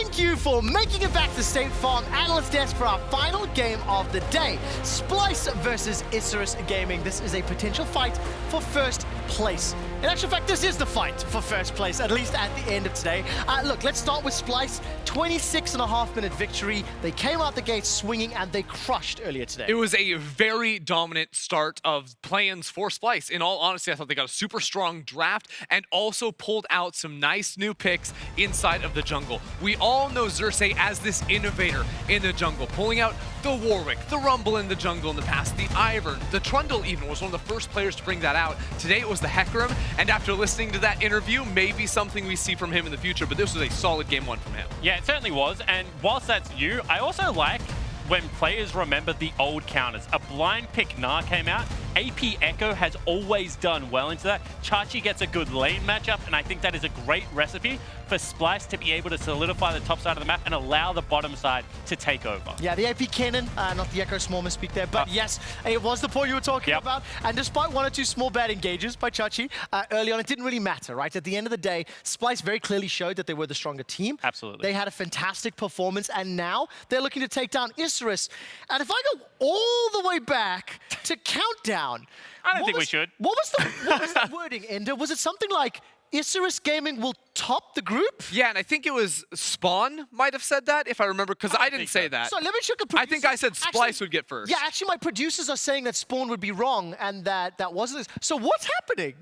thank you for making it back to State Farm Analyst Desk for our final game of the day. Splyce versus Isurus Gaming. This is a potential fight for first place. In actual fact, this is the fight for first place, at least at the end of today. Look, let's start with Splyce. 26.5-minute victory. They came out the gate swinging and they crushed earlier today. It was a very dominant start of play-ins for Splyce. In all honesty, I thought they got a super strong draft and also pulled out some nice new picks inside of the jungle. We all know Xerxe as this innovator in the jungle, pulling out the Warwick, the Rumble in the jungle in the past, the Ivern, the Trundle even was one of the first players to bring that out. Today it was the Hecarim, and after listening to that interview, maybe something we see from him in the future, but this was a solid game one from him. Yeah, it certainly was, and whilst that's new, I also like when players remember the old counters. A blind pick Gnar came out. AP Echo has always done well into that. Xayah gets a good lane matchup, and I think that is a great recipe for Splyce to be able to solidify the top side of the map and allow the bottom side to take over. Yeah, the AP cannon, not the Echo, small misspeak there, but yes, it was the point you were talking about. And despite one or two small bad engages by Xayah early on, it didn't really matter, right? At the end of the day, Splyce very clearly showed that they were the stronger team. Absolutely. They had a fantastic performance, and now they're looking to take down Isurus. And if I go all the way back to Countdown, I don't think we should. What was the wording, Ender? Was it something like, Isurus Gaming will top the group? Yeah, and I think it was Spawn might have said that, if I remember, because I didn't say that. So let me check the producers. I think I said Splyce would get first. Yeah, actually my producers are saying that Spawn would be wrong and that wasn't. So what's happening?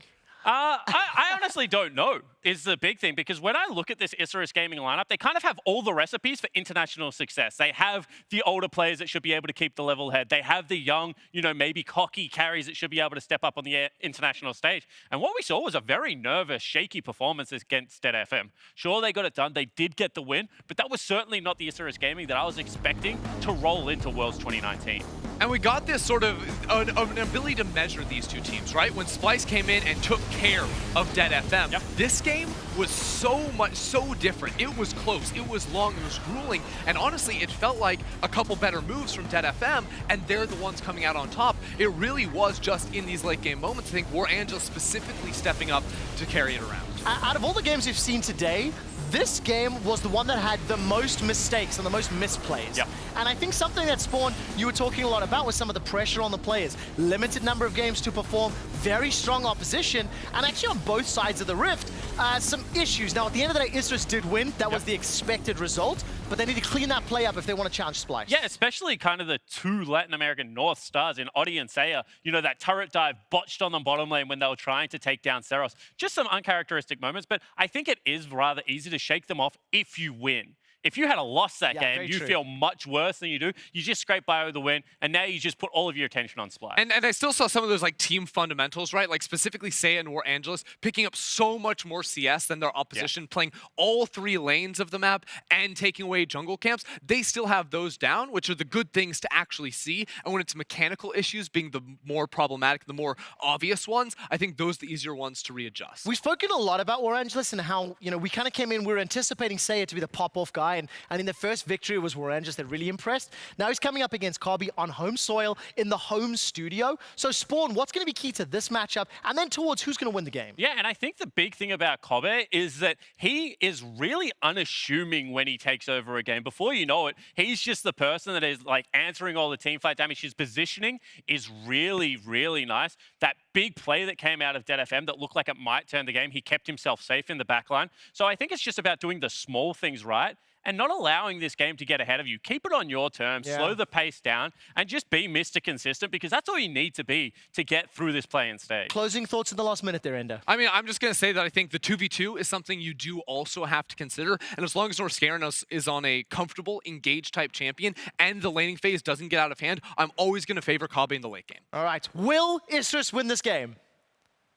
I honestly don't know, is the big thing, because when I look at this Isurus Gaming lineup, they kind of have all the recipes for international success. They have the older players that should be able to keep the level head. They have the young, maybe cocky carries that should be able to step up on the international stage. And what we saw was a very nervous, shaky performance against Dead FM. Sure, they got it done. They did get the win, but that was certainly not the Isurus Gaming that I was expecting to roll into Worlds 2019. And we got this sort of an ability to measure these two teams, right? When Splyce came in and took care of Dead FM, this game was so different. It was close, it was long, it was grueling, and honestly, it felt like a couple better moves from Dead FM, and they're the ones coming out on top. It really was just in these late game moments. I think Warangelus specifically stepping up to carry it around. Out of all the games we've seen today, this game was the one that had the most mistakes and the most misplays. And I think something that Spawn, you were talking a lot about, was some of the pressure on the players. Limited number of games to perform, very strong opposition, and actually on both sides of the rift, some issues. Now, at the end of the day, Isurus did win. That was the expected result, but they need to clean that play up if they want to challenge Splyce. Yeah, especially kind of the two Latin American North stars in Oddie and Seiya. That turret dive botched on the bottom lane when they were trying to take down Xerxe. Just some uncharacteristic moments, but I think it is rather easy to shake them off if you win. If you had lost that game, you feel much worse than you do. You just scrape by with the win, and now you just put all of your attention on Splyce. And I still saw some of those team fundamentals, right? Like specifically Seiya and Warangelus picking up so much more CS than their opposition, playing all three lanes of the map and taking away jungle camps. They still have those down, which are the good things to actually see. And when it's mechanical issues being the more problematic, the more obvious ones, I think those are the easier ones to readjust. We've spoken a lot about Warangelus and how, we kind of came in, we were anticipating Seiya to be the pop-off guy, and in the first victory, it was Warangelus that really impressed. Now he's coming up against Kobbe on home soil in the home studio. So Spawn, what's going to be key to this matchup, and then towards who's going to win the game? Yeah, and I think the big thing about Kobbe is that he is really unassuming when he takes over a game. Before you know it, he's just the person that is answering all the teamfight damage. His positioning is really, really nice. That big play that came out of Dead FM that looked like it might turn the game, he kept himself safe in the backline. So I think it's just about doing the small things right and not allowing this game to get ahead of you. Keep it on your terms, slow the pace down, and just be Mr. Consistent, because that's all you need to be to get through this play-in stage. Closing thoughts in the last minute there, Ender. I mean, I'm just going to say that I think the 2v2 is something you do also have to consider, and as long as Norskeren is on a comfortable, engaged type champion, and the laning phase doesn't get out of hand, I'm always going to favor Kobbe in the late game. All right, will Isurus win this game?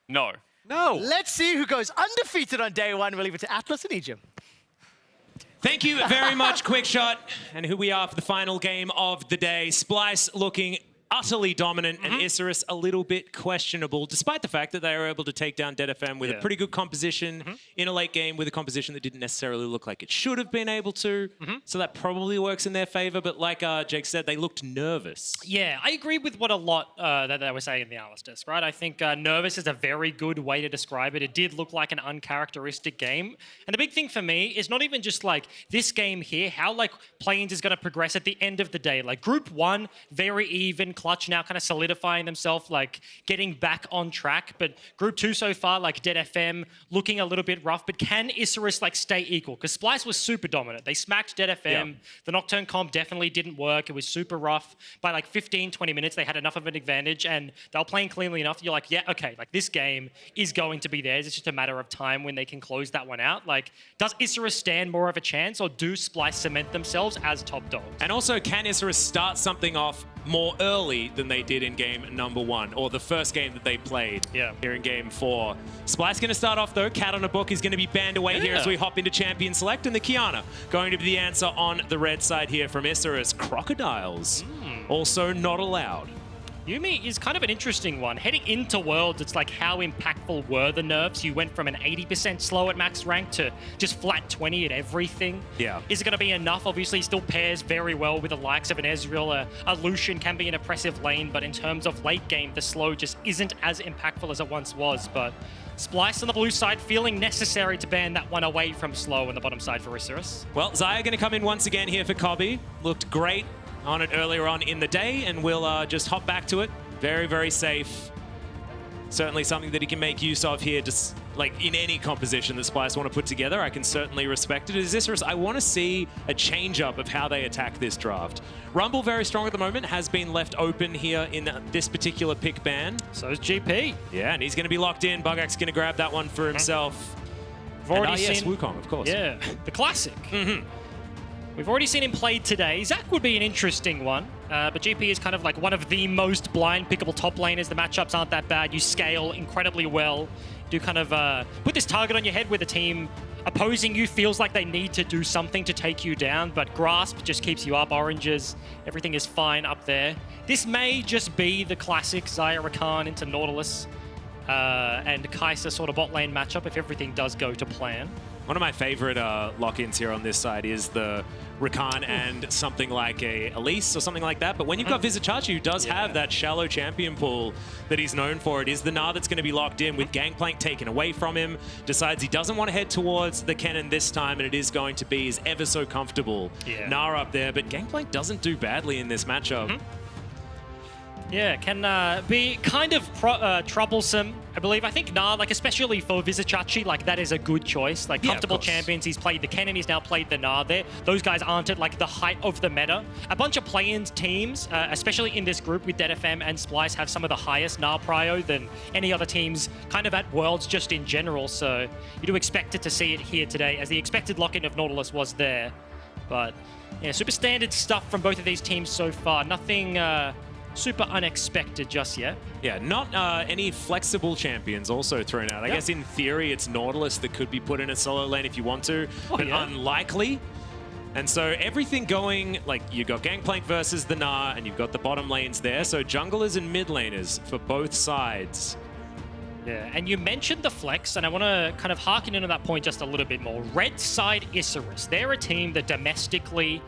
No. No. Let's see who goes undefeated on day one. We'll leave it to Atlas and Egypt. Thank you very much, Quick Shot. And who we are for the final game of the day. Splyce looking utterly dominant, and Isurus a little bit questionable, despite the fact that they were able to take down Dead FM with a pretty good composition in a late game with a composition that didn't necessarily look like it should have been able to. So that probably works in their favor. But like Jake said, they looked nervous. Yeah, I agree with what a lot that they were saying in the analyst desk, right? I think nervous is a very good way to describe it. It did look like an uncharacteristic game. And the big thing for me is not even just like this game here, how like play-ins is going to progress at the end of the day. Like Group 1, very even, Clutch now kind of solidifying themselves, like getting back on track. But Group 2 so far, like Dead FM, looking a little bit rough. But can Isurus like stay equal? Because Splyce was super dominant. They smacked Dead FM. The Nocturne comp definitely didn't work. It was super rough. By like 15, 20 minutes, they had enough of an advantage and they were playing cleanly enough. You're like, yeah, okay, like this game is going to be theirs. It's just a matter of time when they can close that one out. Like, does Isurus stand more of a chance, or do Splyce cement themselves as top dogs? And also, can Isurus start something off more early than they did in game number 1, or the first game that they played here in game 4? Splyce going to start off though. Cat on a book is going to be banned away here as we hop into Champion Select, and the Qiyana going to be the answer on the red side here from Isurus. Crocodiles also not allowed. Yuumi is kind of an interesting one. Heading into Worlds, it's like how impactful were the nerfs? You went from an 80% slow at max rank to just flat 20 at everything. Yeah. Is it going to be enough? Obviously, still pairs very well with the likes of an Ezreal. A Lucian can be an oppressive lane, but in terms of late game, the slow just isn't as impactful as it once was. But Splyce on the blue side feeling necessary to ban that one away from slow on the bottom side for Isurus. Well, Xayah going to come in once again here for Kobbe. Looked great on it earlier on in the day, and we'll just hop back to it. Very, very safe. Certainly something that he can make use of here, just like in any composition that Splyce want to put together. I can certainly respect it. As Isurus, I want to see a change-up of how they attack this draft. Rumble, very strong at the moment, has been left open here in this particular pick ban. So is GP. Yeah, and he's going to be locked in. Buggax going to grab that one for himself. We've already yes, seen Wukong, of course. Yeah, the classic. We've already seen him played today. Zach would be an interesting one, but GP is kind of like one of the most blind pickable top laners. The matchups aren't that bad. You scale incredibly well. Do kind of put this target on your head where the team opposing you feels like they need to do something to take you down, but Grasp just keeps you up. Oranges, everything is fine up there. This may just be the classic Xayah Rakan into Nautilus and Kai'Sa sort of bot lane matchup if everything does go to plan. One of my favorite lock-ins here on this side is the Rakan and something like a Elise or something like that. But when you've got Vizicsacsi, who does have that shallow champion pool that he's known for, it is the Gnar that's going to be locked in with Gangplank taken away from him. Decides he doesn't want to head towards the cannon this time, and it is going to be his ever so comfortable Gnar up there. But Gangplank doesn't do badly in this matchup. Yeah, can be kind of troublesome, I believe. I think Gnar, like especially for Vizicsacsi, like that is a good choice. Like comfortable champions, he's played the Kennen, he's now played the Gnar there. Those guys aren't at like the height of the meta. A bunch of play-in teams, especially in this group with Dead FM and Splyce, have some of the highest Gnar prio than any other teams kind of at Worlds just in general. So you do expect it to see it here today, as the expected lock-in of Nautilus was there. But yeah, super standard stuff from both of these teams so far. Nothing super unexpected just yet. Yeah, not any flexible champions also thrown out. I guess in theory it's Nautilus that could be put in a solo lane if you want to, but unlikely. And so everything going, like you've got Gangplank versus the Gnar, and you've got the bottom lanes there. So junglers and mid laners for both sides. Yeah, and you mentioned the flex, and I want to kind of harken in on that point just a little bit more. Red side Isurus, they're a team that domestically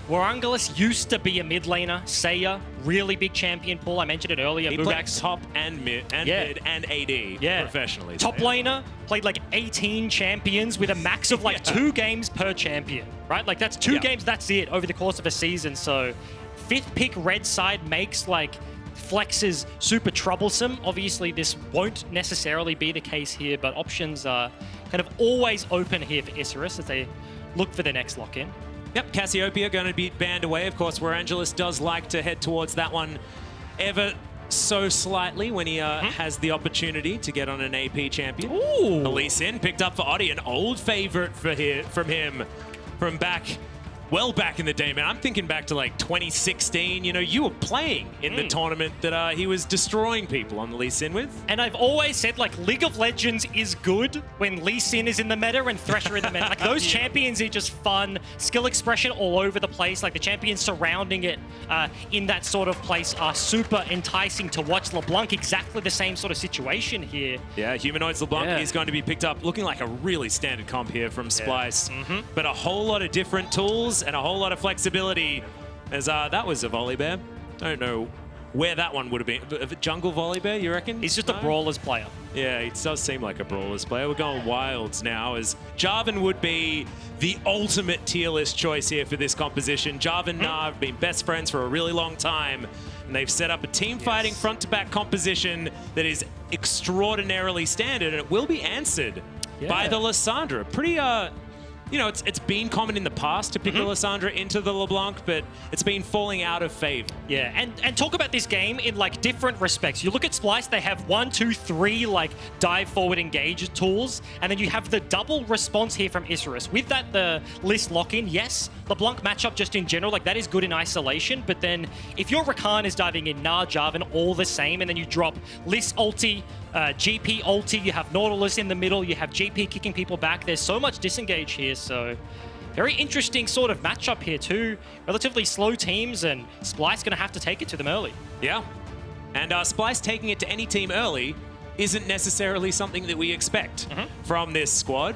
Warangelus used to be a mid laner. Seiya, really big champion pool. I mentioned it earlier. He played top and mid and mid and AD professionally. Top laner, played like 18 champions with a max of like 2 games per champion, right? Like that's 2 games, that's it over the course of a season. So 5th pick red side makes like flexes super troublesome. Obviously this won't necessarily be the case here, but options are kind of always open here for Isurus as they look for the next lock-in. Yep, Cassiopeia going to be banned away. Of course, Warangelus does like to head towards that one ever so slightly when he has the opportunity to get on an AP champion. Ooh. Elise in, picked up for Oddie, an old favorite for from him from back well back in the day, man. I'm thinking back to like 2016. You know, you were playing in the tournament that he was destroying people on the Lee Sin with. And I've always said, like, League of Legends is good when Lee Sin is in the meta and Thresher in the meta. Like, those champions are just fun, skill expression all over the place. Like, the champions surrounding it in that sort of place are super enticing to watch. LeBlanc, exactly the same sort of situation here. Yeah, Humanoid's LeBlanc is going to be picked up, looking like a really standard comp here from Splyce. But a whole lot of different tools and a whole lot of flexibility, as that was a volley bear. Don't know where that one would have been. Jungle volley bear, you reckon? He's just a brawlers player. Yeah, he does seem like a brawlers player. We're going wilds now, as Jarvan would be the ultimate tier list choice here for this composition. Jarvan and Gnar have been best friends for a really long time, and they've set up a team fighting front-to-back composition that is extraordinarily standard, and it will be answered by the Lissandra. Pretty, you know, it's been common in the past to pick the Lissandra into the LeBlanc, but it's been falling out of favor. Yeah, and talk about this game in like different respects. You look at Splyce, they have 1, 2, 3 like dive forward engage tools, and then you have the double response here from Isurus. With that, the Liss lock-in, yes, LeBlanc matchup just in general, like that is good in isolation, but then if your Rakan is diving in, Gnar, Jarvan, all the same, and then you drop Liss ulti, GP ulti, you have Nautilus in the middle, you have GP kicking people back. There's so much disengage here, so very interesting sort of matchup here too. Relatively slow teams, and Splyce going to have to take it to them early. Yeah, and Splyce taking it to any team early isn't necessarily something that we expect from this squad.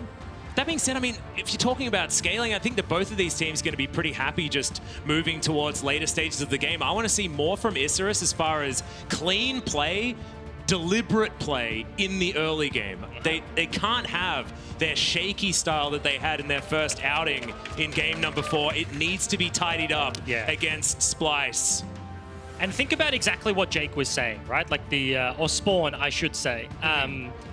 That being said, I mean, if you're talking about scaling, I think that both of these teams are going to be pretty happy just moving towards later stages of the game. I want to see more from Isurus as far as clean play, deliberate play in the early game. They can't have their shaky style that they had in their first outing in game number 4. It needs to be tidied up against Splyce. And think about exactly what Jake was saying, right? Like the, or Spawn, I should say.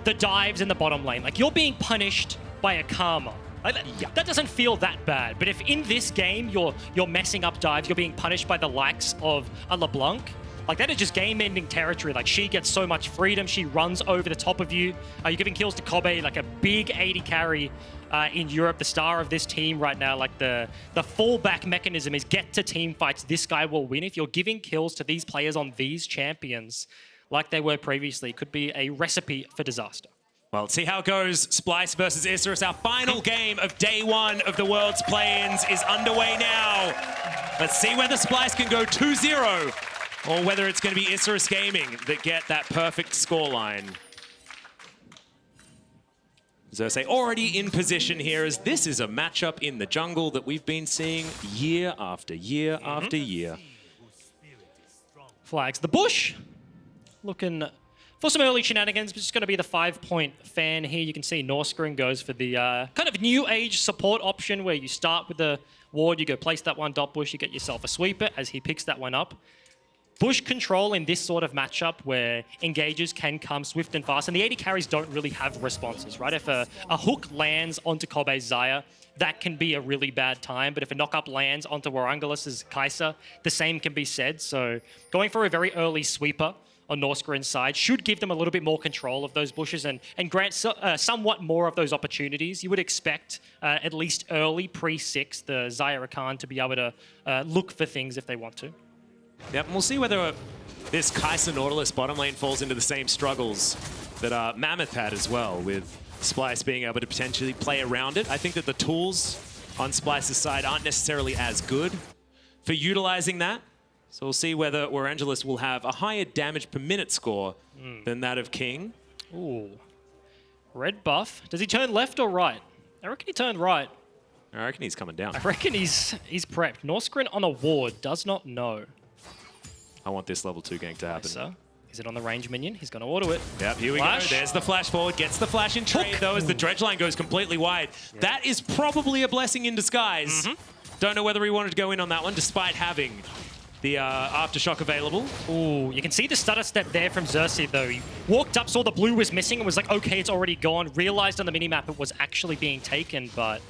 The dives in the bottom lane. Like, you're being punished by a Karma. Like that doesn't feel that bad. But if in this game you're messing up dives, you're being punished by the likes of a LeBlanc, like that is just game-ending territory. Like, she gets so much freedom, she runs over the top of you. You're giving kills to Kobbe, like a big AD carry in Europe, the star of this team right now. Like the fallback mechanism is get to team fights. This guy will win. If you're giving kills to these players on these champions, like they were previously, it could be a recipe for disaster. Well, let's see how it goes. Splyce versus Isurus. Our final game of day 1 of the World's Play-ins is underway now. Let's see whether Splyce can go 2-0 or whether it's going to be Isurus Gaming that get that perfect scoreline. Xerxe already in position here, as this is a matchup in the jungle that we've been seeing year after year after year. Flags the bush. Looking for some early shenanigans, but it's going to be the 5-point fan here. You can see Norskeren goes for the kind of new age support option where you start with the ward, you go place that one dot bush, you get yourself a sweeper as he picks that one up. Bush control in this sort of matchup where engages can come swift and fast, and the AD carries don't really have responses, right? If a hook lands onto Kobbe's Xayah, that can be a really bad time, but if a knock-up lands onto Warangelus' Xayah, the same can be said. So going for a very early sweeper on Norskeren's side should give them a little bit more control of those bushes and grant somewhat more of those opportunities. You would expect, at least early, pre-6, the Xayah Rakan to be able to look for things if they want to. Yep, and we'll see whether this Xayah Nautilus bottom lane falls into the same struggles that Mammoth had as well, with Splyce being able to potentially play around it. I think that the tools on Splyce's side aren't necessarily as good for utilizing that. So we'll see whether Warangelus will have a higher damage per minute score than that of King. Ooh. Red buff. Does he turn left or right? I reckon he turned right. I reckon he's coming down. I reckon he's prepped. Norskeren on a ward, does not know. I want this level 2 gank to happen. So, is it on the range minion? He's going to auto it. Yep, here we go. There's the flash forward. Gets the flash in trade, though, as the dredge line goes completely wide. Yeah. That is probably a blessing in disguise. Don't know whether he wanted to go in on that one, despite having the Aftershock available. Ooh, you can see the stutter step there from Xerxe, though. He walked up, saw the blue was missing, and was like, okay, it's already gone. Realized on the minimap it was actually being taken, but...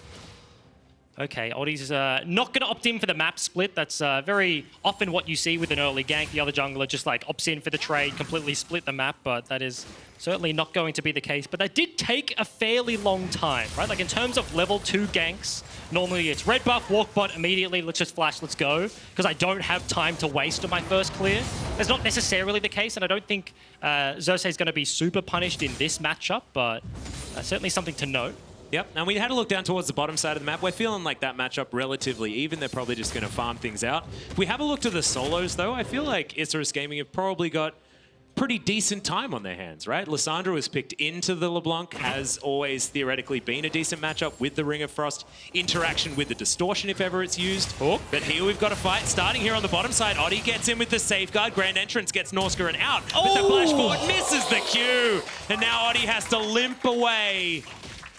Okay, Oddie's not going to opt in for the map split. That's very often what you see with an early gank. The other jungler just like opts in for the trade, completely split the map, but that is certainly not going to be the case. But that did take a fairly long time, right? Like in terms of level 2 ganks Normally it's red buff, walk bot immediately, let's just flash, let's go, because I don't have time to waste on my first clear. That's not necessarily the case, and I don't think Xerxe is going to be super punished in this matchup, but certainly something to note. Yep, and we had a look down towards the bottom side of the map. We're feeling like that matchup relatively even. They're probably just going to farm things out. If we have a look to the solos, though, I feel like Isurus Gaming have probably got pretty decent time on their hands, right? Lissandra was picked into the LeBlanc, has always theoretically been a decent matchup with the Ring of Frost, interaction with the Distortion if ever it's used. Oh. But here we've got a fight starting here on the bottom side. Oddie gets in with the safeguard. Grand Entrance gets Norskeren out. But the flash forward misses the Q. And now Oddie has to limp away.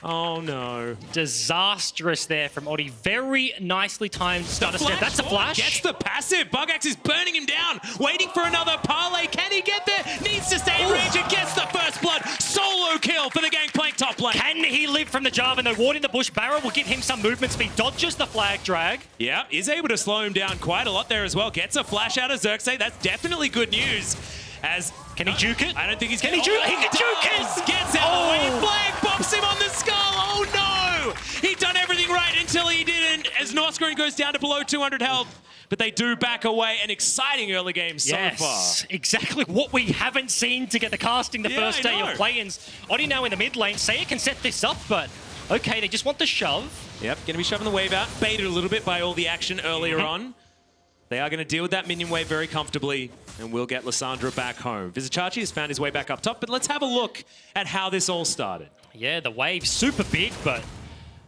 Oh no. Disastrous there from Oddie. Very nicely timed stutter step. That's a flash. Gets the passive. Buggax is burning him down. Waiting for another parlay. Can he get there? Needs to stay in range and gets the first blood. Solo kill for the Gangplank top lane. Can he live from the Jarvan though? Warding the bush barrel will give him some movement speed. Dodges the flag drag. Yeah, is able to slow him down quite a lot there as well. Gets a flash out of Xerxe. That's definitely good news. As can he juke it? I don't think he's Can he juke? He can juke it! Gets out of the way. Flag pops him on the skull. Oh no! He'd done everything right until he didn't. As Norskeren goes down to below 200 health. But they do back away. An exciting early game so far. Yes, exactly what we haven't seen to get the casting the first day of play-ins. Oddie now in the mid lane. Seiya can set this up, but okay, they just want the shove. Yep, going to be shoving the wave out. Baited a little bit by all the action earlier on. They are going to deal with that minion wave very comfortably, and we'll get Lissandra back home. Vizicsacsi has found his way back up top, but let's have a look at how this all started. Yeah, the wave's super big, but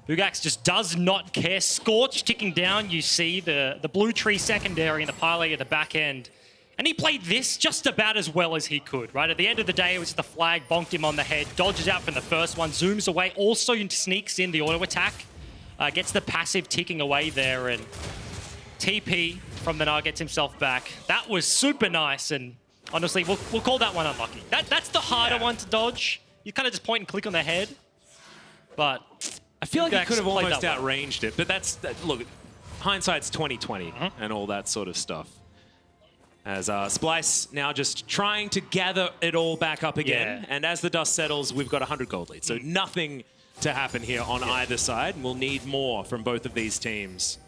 Buggax just does not care. Scorch ticking down. You see the blue tree secondary and the parlay at the back end. And he played this just about as well as he could, right? At the end of the day, it was the flag, bonked him on the head, dodges out from the first one, zooms away, also sneaks in the auto attack, gets the passive ticking away there, and TP from the Gnar gets himself back. That was super nice, and honestly, we'll call that one unlucky. That's the harder one to dodge. You kind of just point and click on the head, but I feel like he could have almost well. outranged it, but look, hindsight's 20/20 and all that sort of stuff. As Splyce now just trying to gather it all back up again, and as the dust settles, we've got 100 gold lead, so nothing to happen here on either side. We'll need more from both of these teams.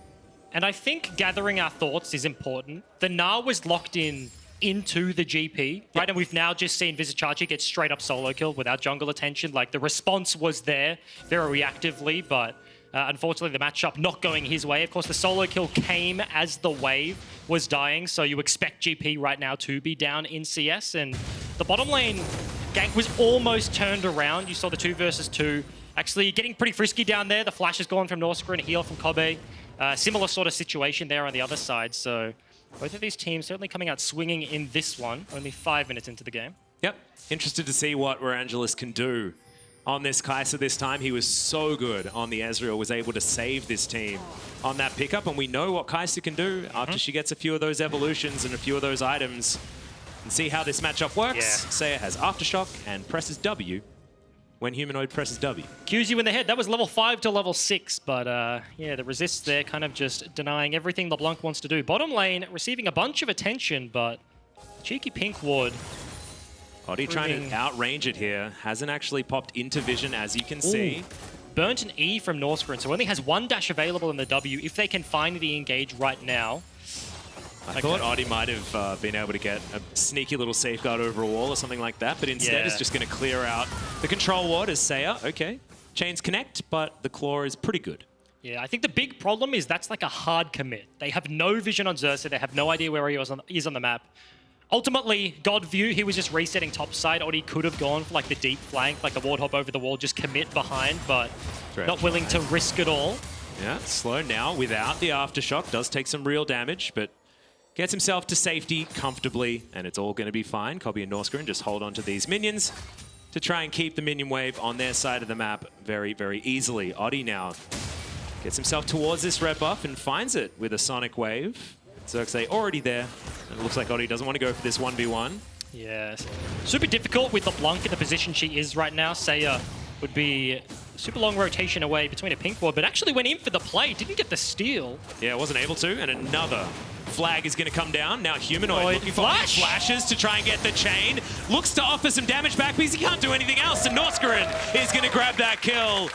And I think gathering our thoughts is important. The Gnar was locked into the GP, right? And we've now just seen Vizicsacsi get straight up solo kill without jungle attention. Like, the response was there very reactively, but unfortunately the matchup not going his way. Of course, the solo kill came as the wave was dying, so you expect GP right now to be down in CS. And the bottom lane gank was almost turned around. You saw the 2 versus 2. Actually getting pretty frisky down there. The flash is gone from Norskeren, a heal from Kobbe. Similar sort of situation there on the other side. So both of these teams certainly coming out swinging in this one, only 5 minutes into the game. Yep. Interested to see what Warangelus can do on this Kai'Sa this time. He was so good on the Ezreal, was able to save this team on that pickup. And we know what Kai'Sa can do after she gets a few of those evolutions and a few of those items. And see how this matchup works. Seiya has Aftershock and presses W when Humanoid presses W. Cues you in the head. That was level 5 to level 6, but yeah, the resists there kind of just denying everything LeBlanc wants to do. Bottom lane receiving a bunch of attention, but cheeky pink ward. Oddie trying to outrange it here. Hasn't actually popped into vision, as you can see. Burnt an E from Norskeren, so only has 1 dash available in the W. If they can find the engage right now. I thought Oddie might have been able to get a sneaky little safeguard over a wall or something like that, but instead is just going to clear out the control ward as Seiya. Okay, chains connect, but the claw is pretty good. Yeah, I think the big problem is that's like a hard commit. They have no vision on Xerxe. They have no idea where he is on the map. Ultimately, God view, he was just resetting topside. Oddie could have gone for like the deep flank, like the ward hop over the wall, just commit behind, but not willing to risk it all. Yeah, slow now without the Aftershock. Does take some real damage, but gets himself to safety comfortably, and it's all going to be fine. Kobbe and Norskeren just hold on to these minions to try and keep the minion wave on their side of the map very, very easily. Oddie now gets himself towards this red buff and finds it with a sonic wave. Xerxe already there. And it looks like Oddie doesn't want to go for this 1v1. Yes. Super difficult with LeBlanc in the position she is right now. Seiya would be super long rotation away between a pink ward, but actually went in for the play, didn't get the steal. Yeah, wasn't able to, and another flag is going to come down. Now Humanoid looking for flashes to try and get the chain. Looks to offer some damage back because he can't do anything else, and Norskeren is going to grab that kill.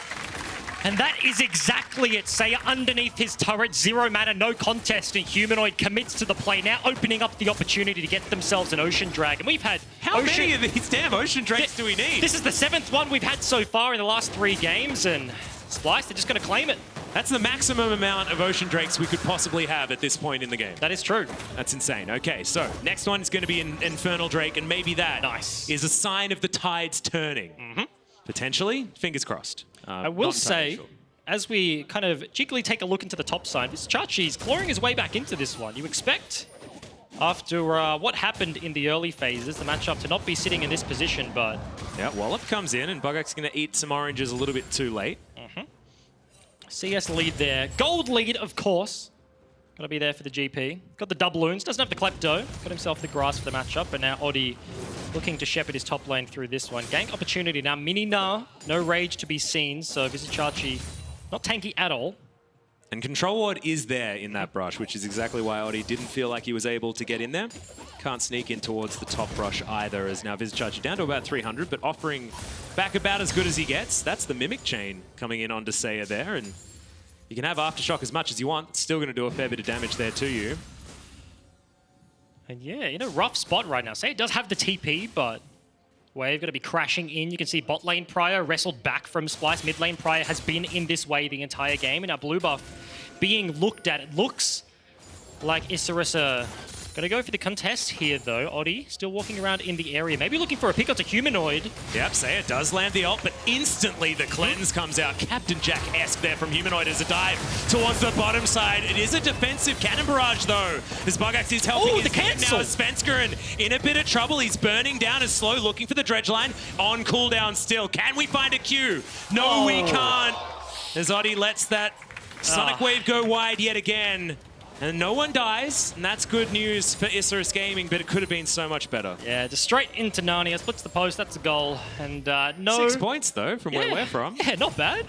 And that is exactly it. Seiya underneath his turret, 0 mana, no contest, and Humanoid commits to the play, now opening up the opportunity to get themselves an Ocean Drag. And we've had How many of these damn Ocean Drakes do we need? This is the 7th one we've had so far in the last 3 games, and Splyce, they're just going to claim it. That's the maximum amount of Ocean Drakes we could possibly have at this point in the game. That is true. That's insane. Okay, so next one is going to be an Infernal Drake, and maybe that is a sign of the tides turning. Potentially, fingers crossed. I will say, as we kind of jiggly take a look into the top side, Vizicsacsi's clawing his way back into this one. You expect, after what happened in the early phases, the matchup to not be sitting in this position, but... Yeah, Wallop comes in, and Buggax is going to eat some oranges a little bit too late. CS lead there. Gold lead, of course. Got to be there for the GP. Got the doubloons. Doesn't have the Klepto. Got himself the grass for the matchup. But now Oddie looking to shepherd his top lane through this one. Gank opportunity now. Mini Gnar. No rage to be seen. So Vizicsacsi not tanky at all. And Control Ward is there in that brush, which is exactly why Oddie didn't feel like he was able to get in there. Can't sneak in towards the top brush either, as now Vizicsacsi down to about 300, but offering back about as good as he gets. That's the Mimic Chain coming in onto Seiya there, and you can have Aftershock as much as you want. It's still going to do a fair bit of damage there to you. And yeah, in a rough spot right now. Seiya does have the TP, but Wave going to be crashing in. You can see bot lane Prior wrestled back from Splyce. Mid lane Prior has been in this way the entire game. And now blue buff being looked at. It looks like Isurus going to go for the contest here, though. Oddie still walking around in the area. Maybe looking for a pick onto Humanoid. Yep, Seiya does land the ult, but instantly the cleanse comes out. Captain Jack-esque there from Humanoid as a dive towards the bottom side. It is a defensive cannon barrage, though, as Buggax is helping his the cancel. now. Svenskeren in a bit of trouble. He's burning down as slow, looking for the dredge line. On cooldown still. Can we find a Q? No, we can't. As Oddie lets that Sonic Wave go wide yet again. And no one dies, and that's good news for Isurus Gaming, but it could have been so much better. Yeah, just straight into Narnia, splits the post, that's a goal. And no... 6 points, though, from where we're from. Yeah, not bad.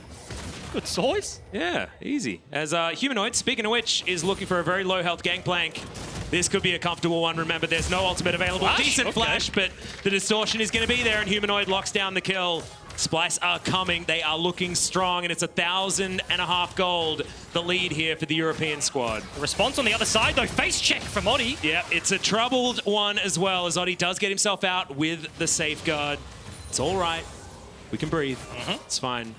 Good choice. Yeah, easy. As Humanoid, speaking of which, is looking for a very low health Gangplank. This could be a comfortable one. Remember, there's no ultimate available. Flash? Decent flash, but the distortion is going to be there, and Humanoid locks down the kill. Splyce are coming. They are looking strong, and it's 1,500 gold, the lead here for the European squad. The response on the other side, though, face check from Oddie. Yeah, it's a troubled one as well, as Oddie does get himself out with the safeguard. It's all right. We can breathe. It's fine.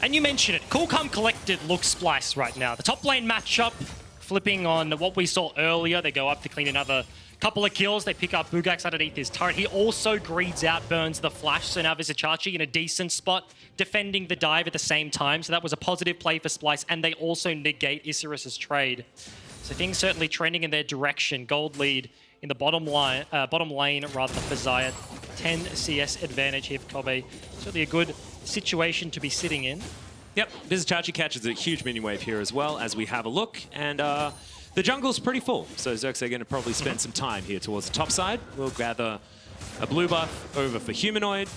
And you mentioned it. Cool, calm, collected looks Splyce right now. The top lane matchup, flipping on what we saw earlier. They go up to clean another couple of kills. They pick up Buggax underneath his turret. He also greeds out, burns the flash. So now Vizicsacsi in a decent spot, defending the dive at the same time. So that was a positive play for Splyce, and they also negate Isurus' trade. So things certainly trending in their direction. Gold lead in the bottom lane rather for Xayah. 10 CS advantage here for Kobbe. Certainly a good situation to be sitting in. Yep, Vizicsacsi catches a huge minion wave here as well as we have a look. And the jungle's pretty full, so Xerxe are going to probably spend some time here towards the top side. We'll gather a blue buff over for Humanoid.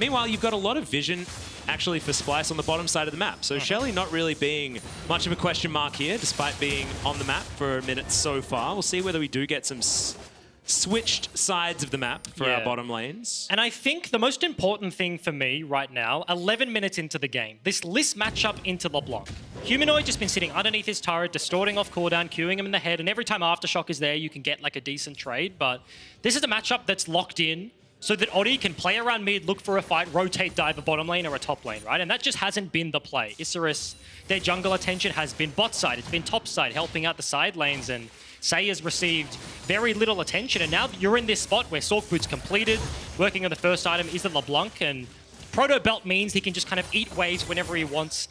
Meanwhile, you've got a lot of vision actually for Splyce on the bottom side of the map. So Shelly not really being much of a question mark here, despite being on the map for a minute so far. We'll see whether we do get some switched sides of the map for our bottom lanes. And I think the most important thing for me right now, 11 minutes into the game, this Liss matchup into LeBlanc. Humanoid just been sitting underneath his turret, distorting off cooldown, queuing him in the head, and every time Aftershock is there, you can get like a decent trade, but this is a matchup that's locked in so that Oddie can play around mid, look for a fight, rotate, dive a bottom lane or a top lane, right? And that just hasn't been the play. Isurus, their jungle attention has been bot side, it's been top side, helping out the side lanes, and Seiya's received very little attention, and now you're in this spot where Sork Boot's completed. Working on the first item is the LeBlanc, and Proto Belt means he can just kind of eat waves whenever he wants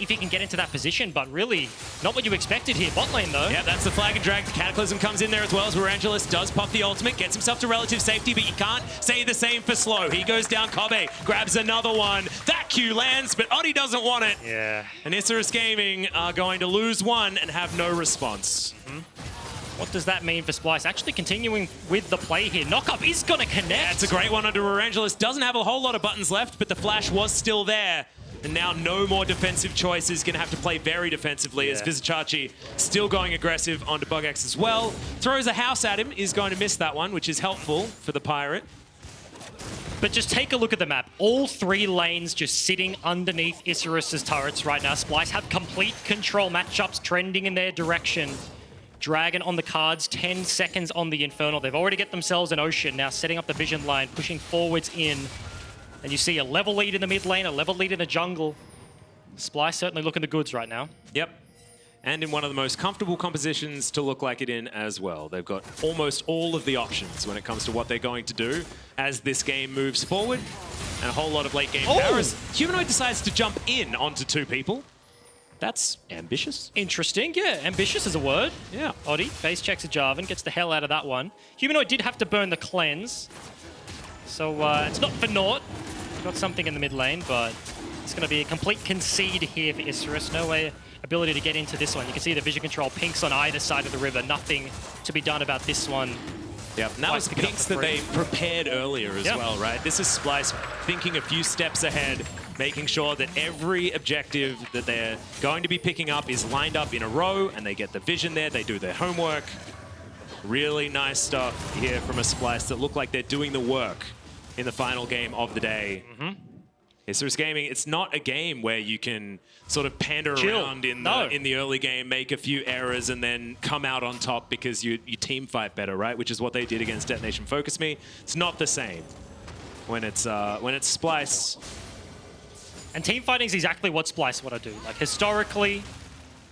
if he can get into that position, but really not what you expected here. Bot lane, though. Yeah, that's the flag and drag. The Cataclysm comes in there as well as Warangelus does pop the ultimate, gets himself to relative safety, but you can't say the same for Slow. He goes down, Kobbe grabs another one. That Q lands, but Oddie doesn't want it. Yeah. And Isurus Gaming are going to lose one and have no response. What does that mean for Splyce? Actually continuing with the play here. Knockup is going to connect. Yeah, it's a great one under Warangelus. Doesn't have a whole lot of buttons left, but the flash was still there. And now no more defensive choices. Going to have to play very defensively as Vizicsacsi still going aggressive onto Buggax as well. Throws a house at him, is going to miss that one, which is helpful for the Pirate. But just take a look at the map. All 3 lanes just sitting underneath Isurus's turrets right now. Splyce have complete control. Matchups trending in their direction. Dragon on the cards, 10 seconds on the Infernal. They've already get themselves an Ocean, now setting up the vision line, pushing forwards in. And you see a level lead in the mid lane, a level lead in the jungle. Splyce certainly looking the goods right now. Yep. And in one of the most comfortable compositions to look like it in as well. They've got almost all of the options when it comes to what they're going to do as this game moves forward. And a whole lot of late game power as Humanoid decides to jump in onto 2 people. That's ambitious. Interesting, yeah. Ambitious is a word. Yeah. Oddie face checks a Jarvan, gets the hell out of that one. Humanoid did have to burn the cleanse. So it's not for naught. Got something in the mid lane, but it's going to be a complete concede here for Isurus. No way ability to get into this one. You can see the vision control pinks on either side of the river. Nothing to be done about this one. Yep, and that was the pinks that they prepared earlier as well, right? This is Splyce thinking a few steps ahead, making sure that every objective that they're going to be picking up is lined up in a row, and they get the vision there, they do their homework. Really nice stuff here from a Splyce that look like they're doing the work in the final game of the day. Isurus Gaming, it's not a game where you can sort of pander around in the early game, make a few errors, and then come out on top because you team fight better, right? Which is what they did against Detonation Focus Me. It's not the same when it's Splyce. And team fighting is exactly what Splyce want to do. Like historically,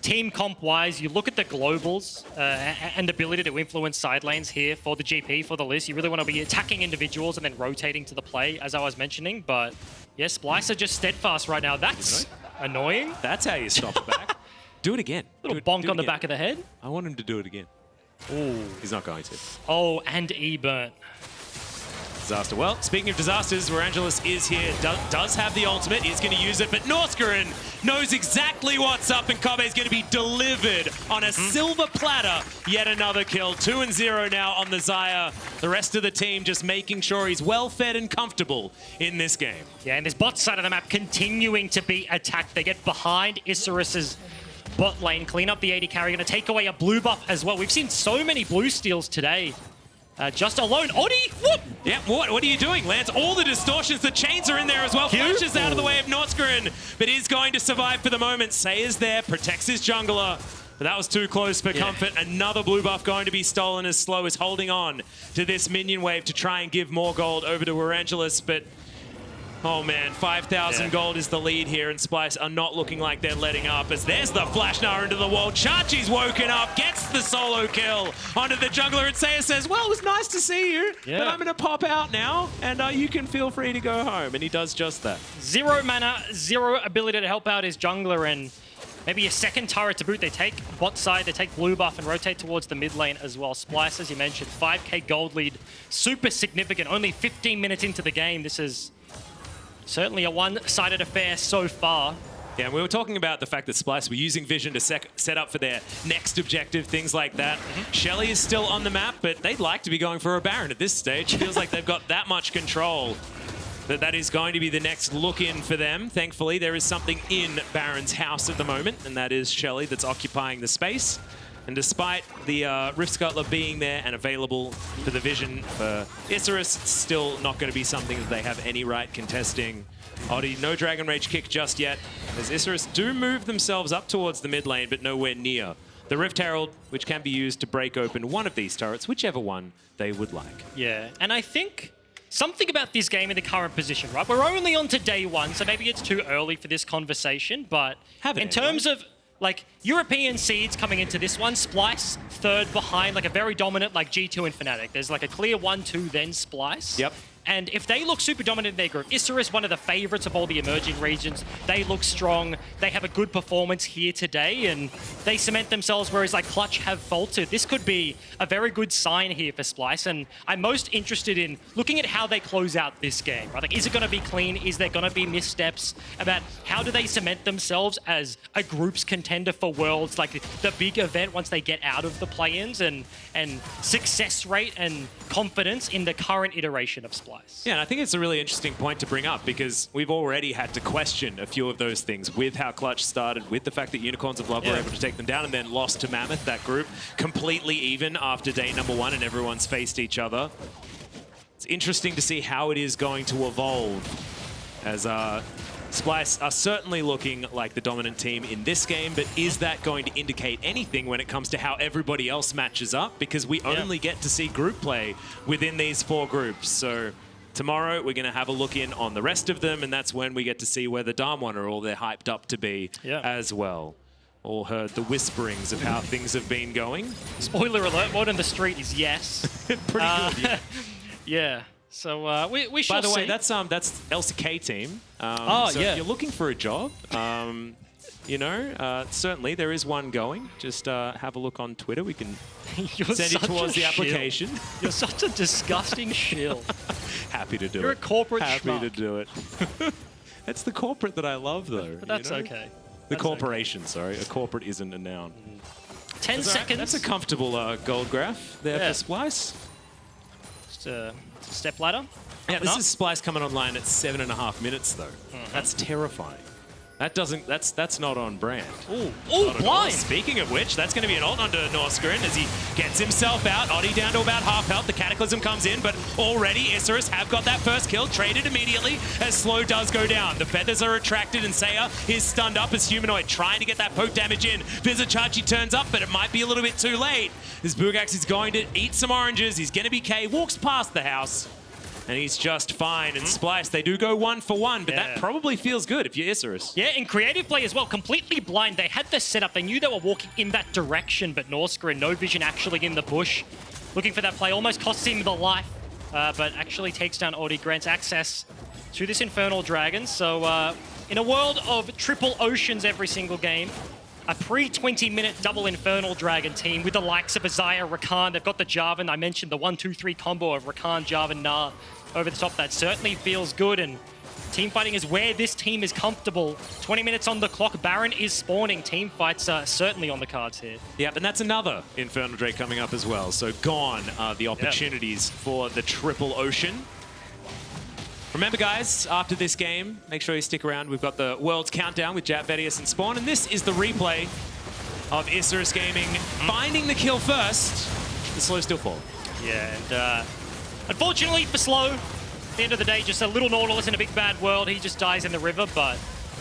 team comp-wise, you look at the globals and the ability to influence side lanes here for the GP, for the list. You really want to be attacking individuals and then rotating to the play, as I was mentioning. But yeah, Splyce are just steadfast right now. That's annoying. That's how you stop it back. Do it again. Little bonk on the back of the head. I want him to do it again. Ooh. He's not going to. Oh, and E-burnt. Disaster. Well, speaking of disasters, Warangelus is here, does have the ultimate, is going to use it, but Norskeren knows exactly what's up, and Kobbe is going to be delivered on a silver platter. Yet another kill. 2-0 now on the Xayah. The rest of the team just making sure he's well-fed and comfortable in this game. Yeah, and this bot side of the map continuing to be attacked. They get behind Isurus's bot lane, clean up the AD carry, going to take away a blue buff as well. We've seen so many blue steals today. Just alone. Oddie, whoop! Yeah, what are you doing, Lance? All the distortions, the chains are in there as well. Flashes out of the way of Norskeren, but is going to survive for the moment. Seiya's there, protects his jungler. But that was too close for comfort. Another blue buff going to be stolen as Slow is holding on to this minion wave to try and give more gold over to Warangelus, but oh man, 5,000 gold is the lead here, and Splyce are not looking like they're letting up as there's the flash Gnar into the wall. Chachi's woken up, gets the solo kill onto the jungler, and Seiya says, well, it was nice to see you, but I'm going to pop out now, and you can feel free to go home, and he does just that. 0 mana, 0 ability to help out his jungler, and maybe a second turret to boot. They take bot side, they take blue buff, and rotate towards the mid lane as well. Splyce, as you mentioned, 5k gold lead, super significant, only 15 minutes into the game. This is certainly a one-sided affair so far. Yeah, and we were talking about the fact that Splyce were using Vision to set up for their next objective, things like that. Shelly is still on the map, but they'd like to be going for a Baron at this stage. Feels like they've got that much control that is going to be the next look-in for them. Thankfully, there is something in Baron's house at the moment, and that is Shelly that's occupying the space. And despite the Rift Scuttler being there and available for the Vision for Isurus, it's still not going to be something that they have any right contesting. Oddie, no Dragon Rage kick just yet, as Isurus do move themselves up towards the mid lane, but nowhere near the Rift Herald, which can be used to break open one of these turrets, whichever one they would like. Yeah, and I think something about this game in the current position, right? We're only on to day 1, so maybe it's too early for this conversation, but in terms of like European seeds coming into this one, Splyce third behind, like a very dominant like G2 and Fnatic. There's like a clear 1-2, then Splyce. Yep. And if they look super dominant in their group, Isurus, one of the favorites of all the emerging regions, they look strong. They have a good performance here today, and they cement themselves, whereas like Clutch have faltered. This could be a very good sign here for Splyce, and I'm most interested in looking at how they close out this game, right? Like, is it going to be clean? Is there going to be missteps? About how do they cement themselves as a group's contender for Worlds, like the big event once they get out of the play-ins, and success rate and confidence in the current iteration of Splyce. Yeah, and I think it's a really interesting point to bring up because we've already had to question a few of those things with how Clutch started, with the fact that Unicorns of Love were able to take them down and then lost to Mammoth, that group, completely even after day number 1 and everyone's faced each other. It's interesting to see how it is going to evolve, as Splyce are certainly looking like the dominant team in this game, but is that going to indicate anything when it comes to how everybody else matches up? Because we only get to see group play within these 4 groups. So tomorrow we're going to have a look in on the rest of them, and that's when we get to see where the Darmon are all they're hyped up to be as well. All heard the whisperings of how things have been going. Spoiler alert, word on the street is yes. Pretty good, yeah. Yeah. So we shall By the way, see. that's LCK team. Oh, so yeah. if you're looking for a job, you know, certainly there is one going. Just have a look on Twitter. We can send you towards the application. You're such a disgusting shill. Happy to do it. You're a corporate Happy schmuck. to do it. It's the corporate that I love, though. But that's you know? okay. The corporation, sorry. A corporate isn't a noun. 10 seconds. That's a comfortable gold graph there for Splyce. Just a step ladder. Yeah, this is Splyce coming online at 7.5 minutes, though. That's terrifying. That doesn't. That's not on brand. Ooh, Not at all. blind. Speaking of which, that's going to be an ult onto Norskeren as he gets himself out. Oddie down to about half health. The Cataclysm comes in, but already Isurus have got that first kill, traded immediately as Slow does go down. The feathers are retracted and Seiya is stunned up as Humanoid trying to get that poke damage in. Vizicsacsi turns up, but it might be a little bit too late. As Buggax is going to eat some oranges. He's going to be K, walks past the house. And he's just fine. And Splyce, they do go 1 for 1, but that probably feels good if you're Isurus. Yeah, in creative play as well, completely blind. They had the setup. They knew they were walking in that direction, but Norskeren, no vision actually in the bush. Looking for that play, almost costs him the life, but actually takes down Oddie, grants access to this Infernal Dragon. So in a world of triple oceans every single game, a pre-20-minute double Infernal Dragon team with the likes of Xayah, Rakan. They've got the Jarvan. I mentioned the 1-2-3 combo of Rakan, Jarvan, Gnar over the top. That certainly feels good, and team fighting is where this team is comfortable. 20 minutes on the clock. Baron is spawning. Team fights are certainly on the cards here. Yep, and that's another Infernal Drake coming up as well. So gone are the opportunities for the triple ocean. Remember, guys, after this game, make sure you stick around. We've got the World's Countdown with Jap, Vedius, and Spawn, and this is the replay of Isurus Gaming finding the kill first. The Slow still fall. Yeah, and unfortunately for Slow, at the end of the day, just a little Nautilus in a big bad world. He just dies in the river, but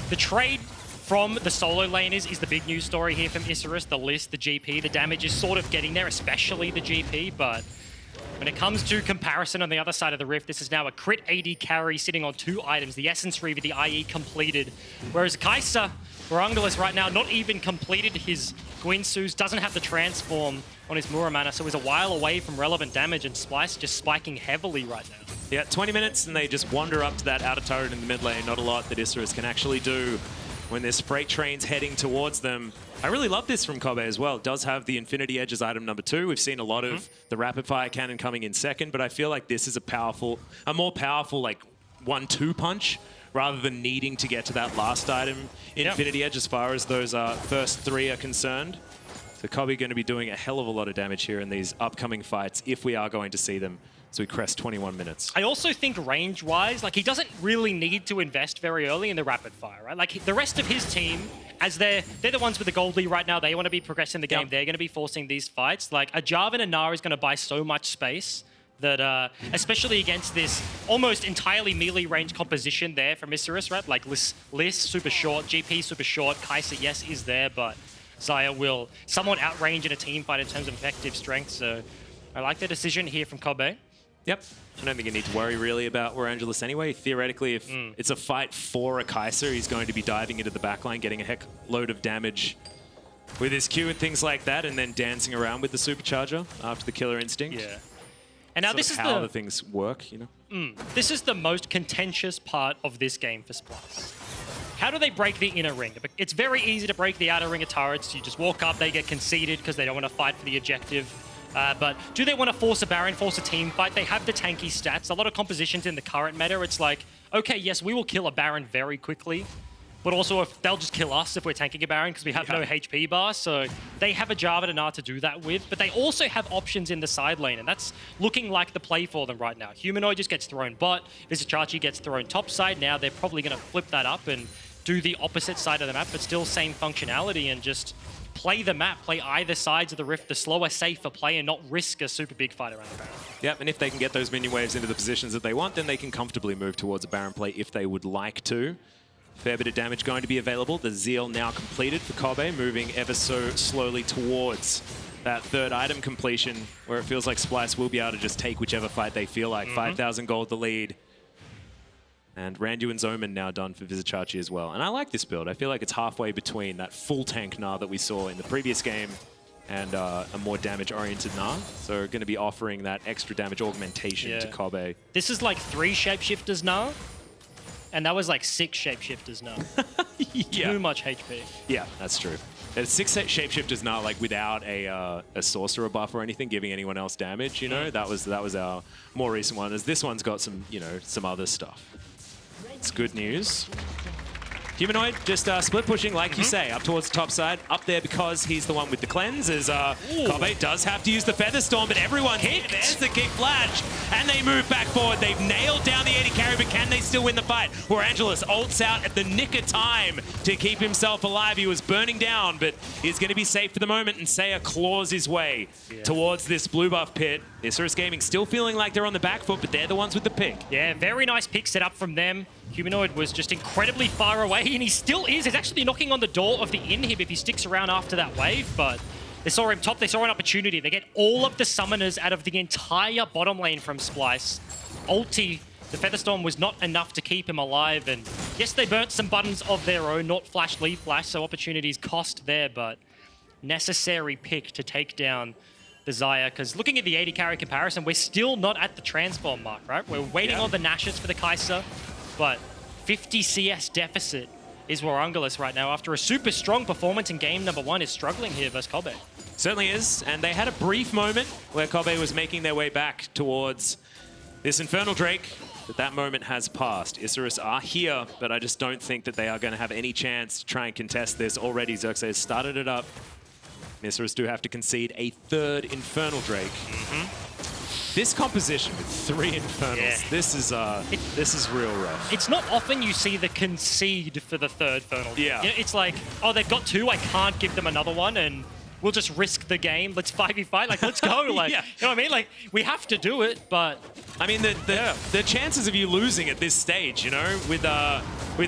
the trade from the solo laners is the big news story here from Isurus. The list, the GP, the damage is sort of getting there, especially the GP, but when it comes to comparison on the other side of the rift, this is now a crit AD carry sitting on 2 items, the Essence Reaver, the IE completed. Whereas Xayah, Warangelus right now, not even completed his Gwynsus, doesn't have the transform on his Muramana, so he's a while away from relevant damage, and Splyce just spiking heavily right now. Yeah, 20 minutes, and they just wander up to that outer turret in the mid lane. Not a lot that Isurus can actually do when this freight train's heading towards them. I really love this from Kobbe as well. It does have the Infinity Edge as item number 2. We've seen a lot of the rapid fire cannon coming in second, but I feel like this is a more powerful like 1-2 punch rather than needing to get to that last item, Infinity Edge, as far as those first 3 are concerned. So Kobbe going to be doing a hell of a lot of damage here in these upcoming fights if we are going to see them. So we crest 21 minutes. I also think range-wise, like, he doesn't really need to invest very early in the rapid fire, right? Like, the rest of his team, as they're the ones with the gold lead right now, they want to be progressing the game. They're going to be forcing these fights. Like, a Jarvan and Gnar is going to buy so much space that, especially against this almost entirely melee range composition there from Isurus, right? Like, Liss super short, GP super short, Xayah, yes, is there, but Xayah will somewhat outrange in a team fight in terms of effective strength. So I like the decision here from Kobbe. Yep. I don't think you need to worry really about Warangelus anyway. Theoretically, if it's a fight for a Kai'Sa, he's going to be diving into the backline, getting a heck load of damage with his Q and things like that, and then dancing around with the Supercharger after the Killer Instinct. Yeah. And now this is how the things work, you know? This is the most contentious part of this game for Splyce. How do they break the inner ring? It's very easy to break the outer ring of turrets. You just walk up, they get conceded because they don't want to fight for the objective. But do they want to force a Baron, force a team fight? They have the tanky stats. A lot of compositions in the current meta, it's like, okay, yes, we will kill a Baron very quickly, but also if they'll just kill us if we're tanking a Baron because we have no HP bar. So they have a Jarvan and Gnar to do that with, but they also have options in the side lane, and that's looking like the play for them right now. Humanoid just gets thrown bot, Vizicsacsi gets thrown top side. Now they're probably going to flip that up and do the opposite side of the map, but still same functionality and just play the map, play either sides of the Rift, the slower, safer play, and not risk a super big fight around the Baron. Yep, and if they can get those minion waves into the positions that they want, then they can comfortably move towards a Baron play if they would like to. Fair bit of damage going to be available. The Zeal now completed for Kobbe, moving ever so slowly towards that third item completion, where it feels like Splyce will be able to just take whichever fight they feel like. 5,000 gold the lead. And Randuin's Omen now done for Vizicsacsi as well. And I like this build. I feel like it's halfway between that full tank Gnar that we saw in the previous game and a more damage-oriented Gnar. So going to be offering that extra damage augmentation to Kobbe. This is like 3 shapeshifters Gnar, and that was like 6 shapeshifters Gnar. Too much HP. Yeah, that's true. There's 6 shapeshifters Gnar, like without a sorcerer buff or anything giving anyone else damage. You know, that was our more recent one. As this one's got some, you know, some other stuff. It's good news. Humanoid just split pushing, like you say, up towards the top side. Up there because he's the one with the cleanse, as Kobbe does have to use the Feather Storm, but everyone hit. There's the kick flash, and they move back forward. They've nailed down the AD carry, but can they still win the fight? Warangelus ults out at the nick of time to keep himself alive. He was burning down, but he's going to be safe for the moment, and Seiya claws his way towards this blue buff pit. Isurus Gaming still feeling like they're on the back foot, but they're the ones with the pick. Yeah, very nice pick set up from them. Humanoid was just incredibly far away, and he still is. He's actually knocking on the door of the inhib if he sticks around after that wave, but they saw him top. They saw an opportunity. They get all of the summoners out of the entire bottom lane from Splyce. Ulti, the Featherstorm was not enough to keep him alive, and yes, they burnt some buttons of their own, not flash, leave flash, so opportunities cost there, but necessary pick to take down the Xayah, because looking at the AD carry comparison, we're still not at the transform mark, right? We're waiting on the Nashes for the Kai'Sa, but 50 CS deficit is Warangelus right now after a super strong performance in game number 1 is struggling here versus Kobbe. Certainly is, and they had a brief moment where Kobbe was making their way back towards this Infernal Drake, but that moment has passed. Isurus are here, but I just don't think that they are going to have any chance to try and contest this. Already Xerxe has started it up. Isurus do have to concede a 3rd Infernal Drake. This composition with 3 Infernals, this is real rough. It's not often you see the concede for the 3rd Infernal. Yeah. It's like, oh, they've got 2, I can't give them another one, and we'll just risk the game. Let's 5v5, like, let's go. Like, you know what I mean? Like, we have to do it, but... I mean, the chances of you losing at this stage, you know, with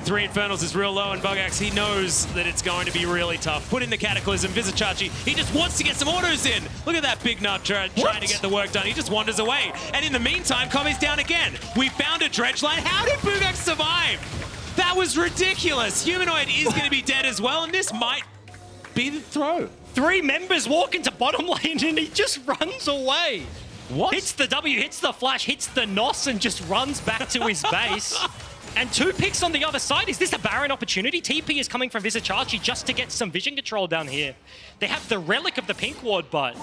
3 Infernals is real low, and Buggax, he knows that it's going to be really tough. Put in the Cataclysm, Vizicsacsi, he just wants to get some autos in. Look at that big nut trying to get the work done. He just wanders away. And in the meantime, Kobbe's down again. We found a dredge line. How did Buggax survive? That was ridiculous. Humanoid is going to be dead as well, and this might be the throw. 3 members walk into bottom lane, and he just runs away. What? Hits the W, hits the flash, hits the Nos, and just runs back to his base. And 2 picks on the other side. Is this a Baron opportunity? TP is coming from Vizicsacsi just to get some vision control down here. They have the relic of the pink ward, but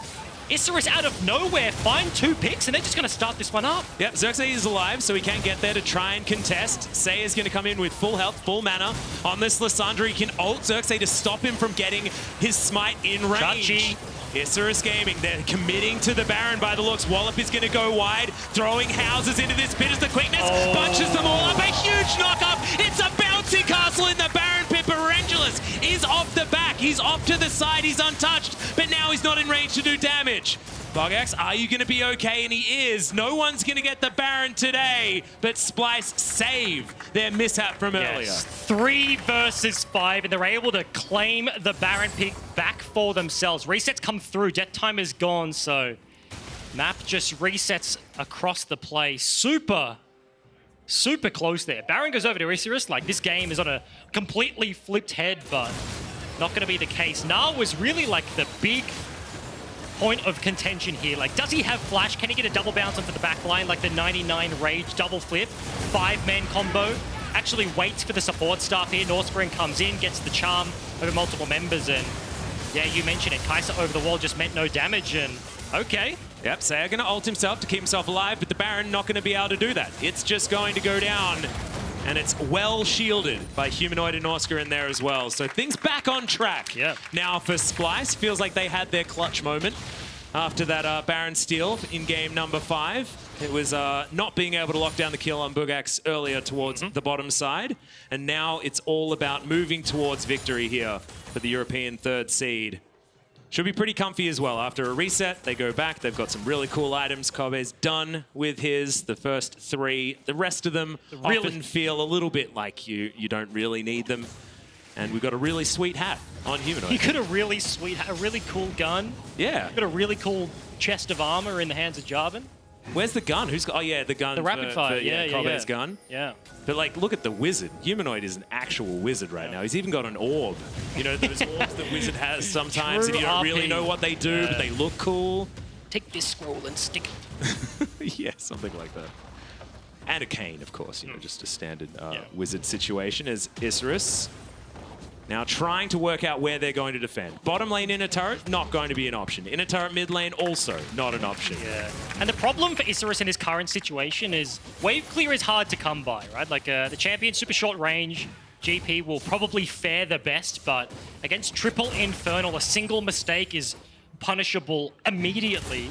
Isurus out of nowhere find 2 picks, and they're just going to start this one up. Yep, Xerxe is alive, so he can get there to try and contest. Seiya is going to come in with full health, full mana. On this Lissandra, he can ult Xerxe to stop him from getting his smite in range. Isurus Gaming, they're committing to the Baron by the looks. Wallop is going to go wide, throwing houses into this pit as the quickness bunches them all up. A huge knock-up. It's a bouncing castle in the Baron pit. Warangelus is off the back. He's off to the side. He's untouched, but now he's not in range to do damage. Buggax, are you going to be okay? And he is. No one's going to get the Baron today, but Splyce save their mishap from earlier. 3 versus 5, and they're able to claim the Baron pick back for themselves. Resets come through. Jet time is gone, so map just resets across the play. Super close there. Baron goes over to Isurus. Like, this game is on a completely flipped head, but not going to be the case. Gnar was really like the big point of contention here. Like, does he have flash? Can he get a double bounce onto the back line like the 99 rage double flip? 5-man combo. Actually waits for the support staff here. Norskeren comes in, gets the charm over multiple members, and yeah, you mentioned it. Kai'Sa over the wall just meant no damage, and okay. Yep, Seiya going to ult himself to keep himself alive, but the Baron not going to be able to do that. It's just going to go down, and it's well shielded by Humanoid and Norskeren there as well. So things back on track. Yep. Now for Splyce, feels like they had their clutch moment after that Baron steal in game number 5. It was not being able to lock down the kill on Buggax earlier towards the bottom side. And now it's all about moving towards victory here for the European 3rd seed. Should be pretty comfy as well. After a reset, they go back. They've got some really cool items. Kobbe's done with the first 3. The rest of them often feel a little bit like you don't really need them. And we've got a really sweet hat on Humanoid. You got a really sweet hat, a really cool gun. Yeah. You got a really cool chest of armor in the hands of Jarvan. Where's the gun? Who's got? Oh yeah, the gun. The rapid fire. Yeah, Kobbe's gun. Yeah. But like, look at the wizard. Humanoid is an actual wizard right now. He's even got an orb. You know, those orbs that wizard has sometimes, and you don't really know what they do, but they look cool. Take this scroll and stick it. Yeah, something like that. And a cane, of course. You know, just a standard wizard situation as Isurus. Now trying to work out where they're going to defend. Bottom lane inner turret, not going to be an option. Inner turret mid lane, also not an option. Yeah. And the problem for Isurus in his current situation is wave clear is hard to come by, right? Like the champion, super short range, GP will probably fare the best, but against triple Infernal, a single mistake is punishable immediately.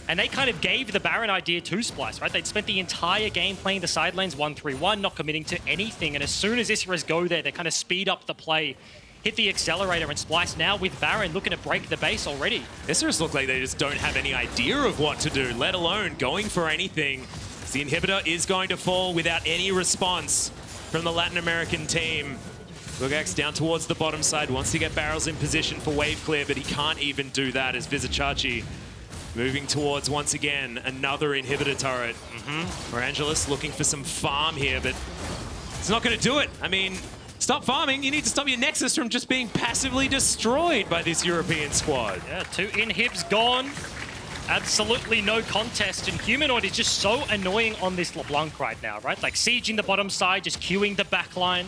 And they kind of gave the Baron idea to Splyce, right? They'd spent the entire game playing the side lanes 1-3-1, not committing to anything. And as soon as Isurus go there, they kind of speed up the play, hit the accelerator, and Splyce now with Baron looking to break the base already. Isurus look like they just don't have any idea of what to do, let alone going for anything. The inhibitor is going to fall without any response from the Latin American team. Buggax down towards the bottom side, wants to get barrels in position for wave clear, but he can't even do that as Vizicsacsi moving towards, once again, another inhibitor turret. Warangelus looking for some farm here, but it's not going to do it. I mean, stop farming. You need to stop your Nexus from just being passively destroyed by this European squad. Yeah, 2 inhibs gone. Absolutely no contest, and Humanoid is just so annoying on this LeBlanc right now, right? Like sieging the bottom side, just queuing the back line,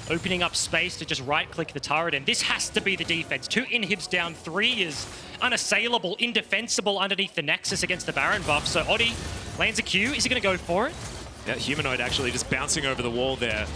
opening up space to just right-click the turret, and this has to be the defense. 2 inhibs down, 3 is unassailable, indefensible underneath the Nexus against the Baron buff. So Oddie lands a Q. Is he going to go for it? Yeah, Humanoid actually just bouncing over the wall there.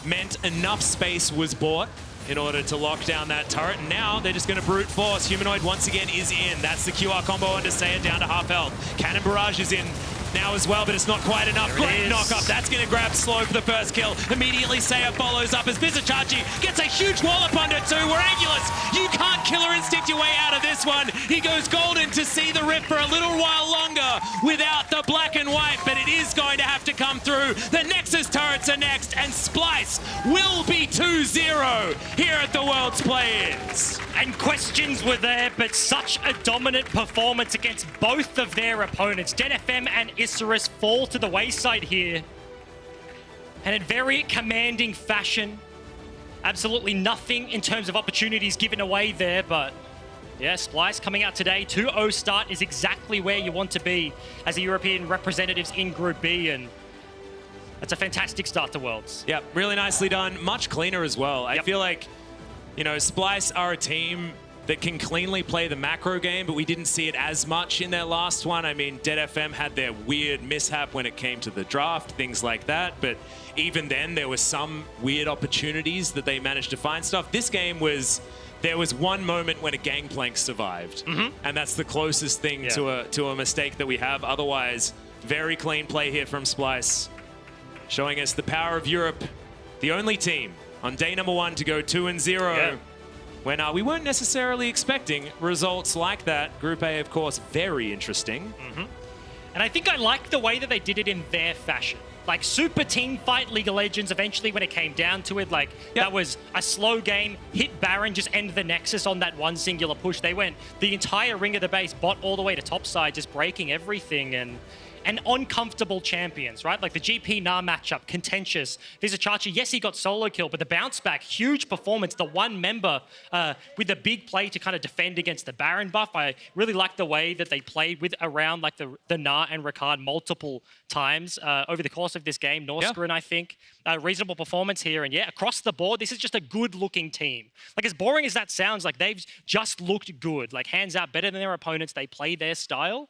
Meant enough space was bought in order to lock down that turret. And now they're just going to brute force. Humanoid once again is in. That's the QR combo onto Seiya down to half health. Cannon Barrage is in now as well, but it's not quite enough. Great knock-up. That's going to grab Slow for the first kill. Immediately Seiya follows up as Vizicsacsi gets a huge wallop under too. Warangelus, you can't killer instinct your way out of this one. He goes golden to see the rip for a little while longer without the black and white, but it is going to have to come through. The Nexus turrets are next, and Splyce will be 2-0 here at the World's Play-Ins. And questions were there, but such a dominant performance against both of their opponents. DeadFM and Isurus fall to the wayside here. And in very commanding fashion. Absolutely nothing in terms of opportunities given away there, but yeah, Splyce coming out today. 2-0 start is exactly where you want to be as the European representatives in Group B, and that's a fantastic start to Worlds. Yep, really nicely done. Much cleaner as well. I feel like, you know, Splyce are a team that can cleanly play the macro game, but we didn't see it as much in their last one. I mean, DeadFM had their weird mishap when it came to the draft, things like that, but even then there were some weird opportunities that they managed to find stuff. This game was, there was one moment when a Gangplank survived, and that's the closest thing to a mistake that we have. Otherwise, very clean play here from Splyce, showing us the power of Europe, the only team on day number 1 to go 2-0. When we weren't necessarily expecting results like that. Group A, of course, very interesting. And I think I like the way that they did it in their fashion. Like super team fight League of Legends, eventually when it came down to it, like that was a slow game, hit Baron, just end the Nexus on that one singular push. They went the entire ring of the base, bot all the way to top side, just breaking everything, and uncomfortable champions, right? Like the GP Gnar matchup, contentious. Vizicsacsi, yes, he got solo kill, but the bounce back, huge performance. The one member with the big play to kind of defend against the Baron buff. I really like the way that they played with around like the Gnar and Rakan multiple times over the course of this game. Norskeren, I think, reasonable performance here. And yeah, across the board, this is just a good-looking team. Like as boring as that sounds, like they've just looked good. Like hands out, better than their opponents. They play their style.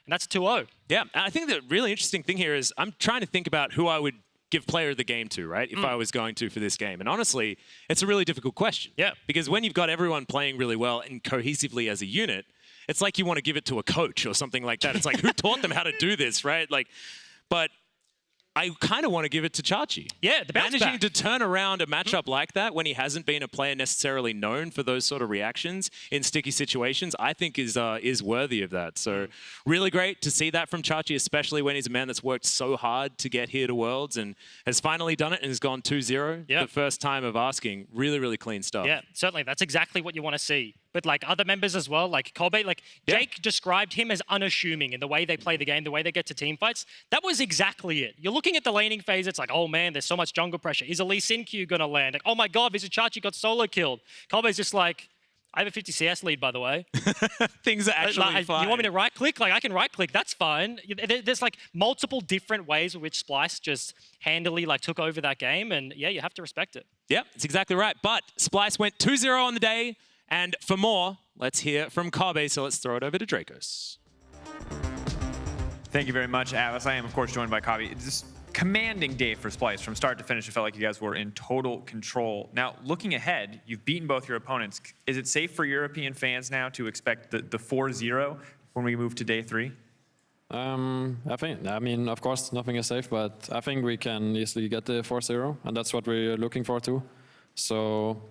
And that's 2-0. Yeah, and I think the really interesting thing here is I'm trying to think about who I would give player of the game to, right? If I was going to for this game. And honestly, it's a really difficult question. Yeah. Because when you've got everyone playing really well and cohesively as a unit, it's like you want to give it to a coach or something like that. It's like, who taught them how to do this, right? Like, but I kind of want to give it to Xayah. Yeah, the bounce Managing back. to turn around a matchup like that when he hasn't been a player necessarily known for those sort of reactions in sticky situations, I think is worthy of that. So really great to see that from Xayah, especially when he's a man that's worked so hard to get here to Worlds and has finally done it and has gone 2-0. Yeah. The first time of asking. Really, really clean stuff. Yeah, certainly. That's exactly what you want to see. But like other members as well, like Kobbe, like Jake described him as unassuming in the way they play the game, the way they get to team fights. That was exactly it. You're looking at the laning phase, it's like, oh man, there's so much jungle pressure. Is a Lee Sin Q gonna land? Like, oh my god, Vizicsacsi got solo killed. Kobbe's just like, I have a 50 CS lead, by the way. Things are actually fine. You want me to right click? Like, I can right click, that's fine. There's like multiple different ways in which Splyce just handily like took over that game, and yeah, you have to respect it. Yeah, it's exactly right. But Splyce went 2-0 on the day. And for more, let's hear from Kobbe, so let's throw it over to Dracos. Thank you very much, Atlas. I am, of course, joined by Kobbe. It's this commanding day for Splyce. From start to finish, it felt like you guys were in total control. Now, looking ahead, you've beaten both your opponents. Is it safe for European fans now to expect the 4-0 when we move to day 3? I mean, of course, nothing is safe, but I think we can easily get the 4-0, and that's what we're looking for too. So,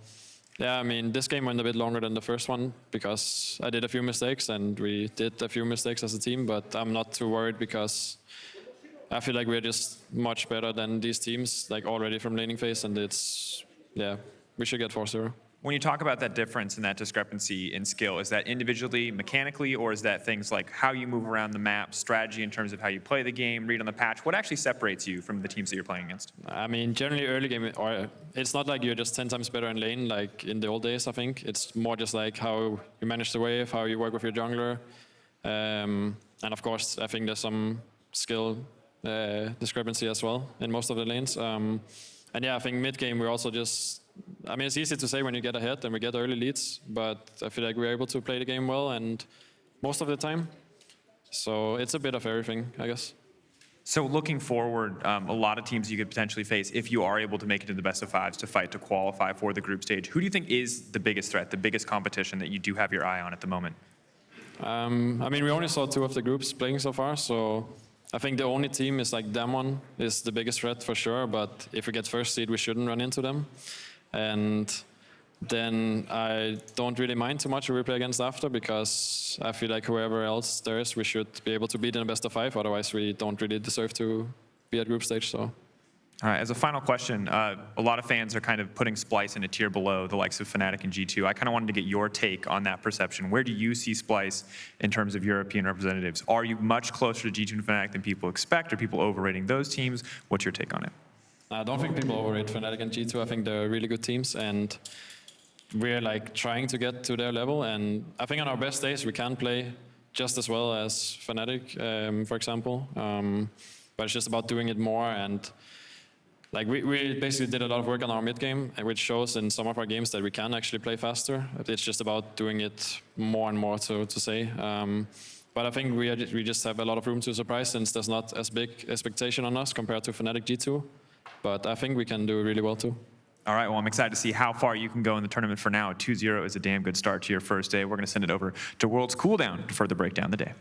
yeah, I mean, this game went a bit longer than the first one because I did a few mistakes and we did a few mistakes as a team, but I'm not too worried because I feel like we're just much better than these teams, like already from laning phase, and it's, yeah, we should get 4-0. When you talk about that difference and that discrepancy in skill, is that individually, mechanically, or is that things like how you move around the map, strategy in terms of how you play the game, read on the patch? What actually separates you from the teams that you're playing against? I mean, generally early game, or it's not like you're just 10 times better in lane like in the old days, I think. It's more just like how you manage the wave, how you work with your jungler. And of course, I think there's some skill discrepancy as well in most of the lanes. And yeah, I think mid-game we're also just, I mean, it's easy to say when you get ahead and we get early leads, but I feel like we're able to play the game well and most of the time. So it's a bit of everything, I guess. So looking forward, a lot of teams you could potentially face if you are able to make it to the best of 5s to fight to qualify for the group stage. Who do you think is the biggest threat, the biggest competition that you do have your eye on at the moment? I mean, we only saw 2 of the groups playing so far, so I think the only team is like Demon is the biggest threat for sure, but if we get first seed, we shouldn't run into them. And then I don't really mind too much if we play against after because I feel like whoever else there is, we should be able to beat in the best of 5. Otherwise, we don't really deserve to be at group stage. So. All right, as a final question, a lot of fans are kind of putting Splyce in a tier below the likes of Fnatic and G2. I kind of wanted to get your take on that perception. Where do you see Splyce in terms of European representatives? Are you much closer to G2 and Fnatic than people expect? Are people overrating those teams? What's your take on it? I don't think people overrate Fnatic and G2. I think they're really good teams, and we're like trying to get to their level. And I think on our best days, we can play just as well as Fnatic, for example. But it's just about doing it more. And like we basically did a lot of work on our mid game, which shows in some of our games that we can actually play faster. It's just about doing it more and more, so to say. But I think we just have a lot of room to surprise since there's not as big expectation on us compared to Fnatic G2. But I think we can do really well too. All right, well, I'm excited to see how far you can go in the tournament for now. 2-0 is a damn good start to your first day. We're going to send it over to World's Cooldown to further break down the day.